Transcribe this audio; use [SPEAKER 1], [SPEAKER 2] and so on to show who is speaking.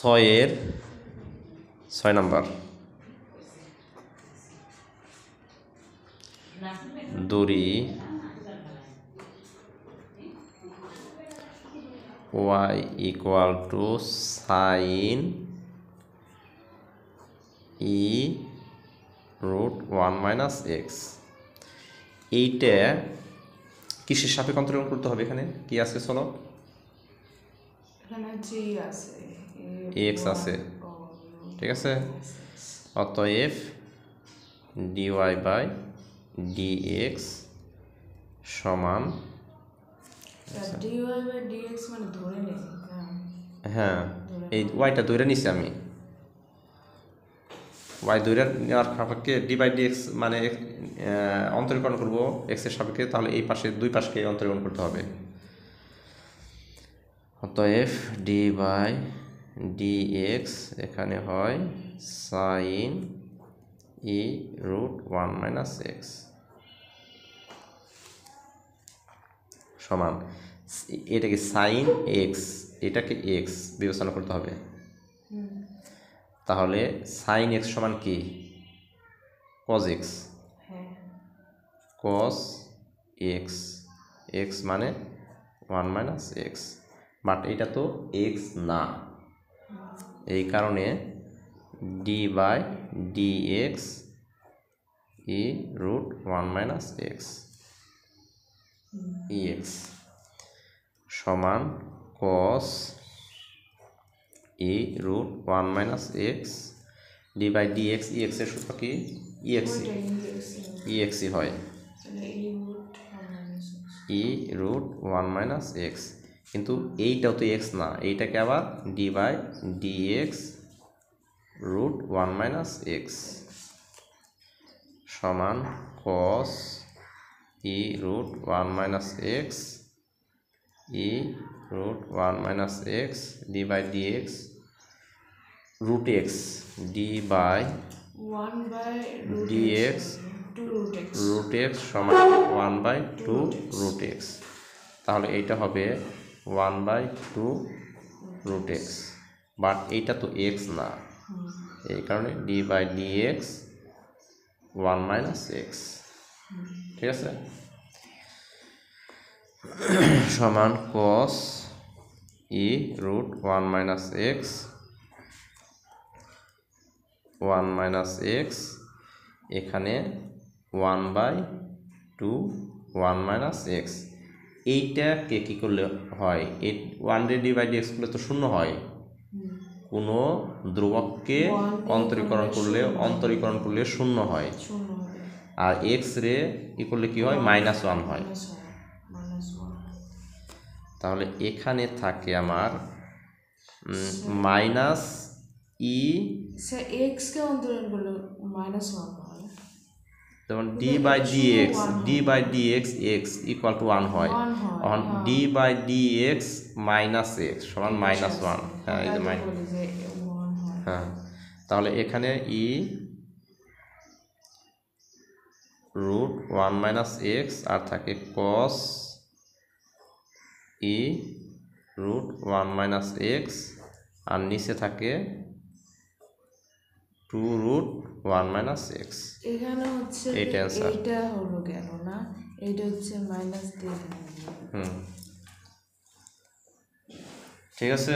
[SPEAKER 1] ছয় নাম্বার দড়ি y equal to sine ই রুট 1 মাইনাস এক্স। এইটা কিসের সাপেক্ষে অন্তরীকরণ করতে হবে? এখানে কি আছে? চলো, এক্স আছে, ঠিক আছে। অতএব ডিওয়াই বাই ডিএক্স সমান, হ্যাঁ এই ওয়াইটা ধরে নিছি আমি, ওয়াই ধরে নেওয়ার সাপেক্ষে ডি বাই ডি এক্স মানে অন্তরীকরণ করবো এক্সের সাপেক্ষে, তাহলে এই পাশে দুই পাশকে অন্তরীকরণ করতে হবে। অতএব ডি বাই ডি এক্স এখানে হয় সাইন ই রুট 1 মাইনাস এক্স সমান, এটাকে সাইন এক্স, এটাকে এক্স বিবেচনা করতে হবে। তাহলে সাইন এক্স সমান কি? Cos x, cos x, x মানে 1 মাইনাস এক্স, বাট এটা তো এক্স না, এই কারণে d by d x e root 1 minus x e x সমান cos E root 1 minus x d by d x e এক্সের সূত্র কি? ই এক্সই হয়, ই রুট 1 মাইনাস এক্স, কিন্তু এইটাও তো এক্স না, এইটাকে আবার d by d x root 1 minus x সমান cos E root 1 minus x e root 1 minus x d by d x root x d by d x root x সমান 1 by 2 root x. তাহলে এইটা হবে 1 by 2 root x, but এইটা তো x না, এই কারণে d by d x 1 minus x, ঠিক আছে, সমান কস ই root 1 minus x 1 minus x, এখানে 1 বাই 2 1 মাইনাস এক্স। এইটাকে কী করলে হয়? এই 1 রে ডি বাই ডি এক্স করলে তো শূন্য হয়, কোনো ধ্রুবককে অন্তরীকরণ করলে শূন্য হয়, আর এক্স রে ই করলে কি হয়? -1 হয়। তাহলে এখানে থাকে আমার মাইনাস ই,
[SPEAKER 2] এক্স কে অন্তরীকরণ করলে -1 হয়,
[SPEAKER 1] যেমন d by d x x equal to 1 হয়, তখন d by d x minus x সমান -1। হ্যাঁ, এই যে হ্যাঁ, তাহলে এখানে ই রুট 1 মাইনাস এক্স আর থাকে কস ই রুট 1 মাইনাস এক্স, আর নিচে থাকে 2 রুট 1 মাইনাস এক্স।
[SPEAKER 2] এখানে হচ্ছে এইটা হলো গেল না, এইটা হচ্ছে -3।
[SPEAKER 1] ঠিক আছে।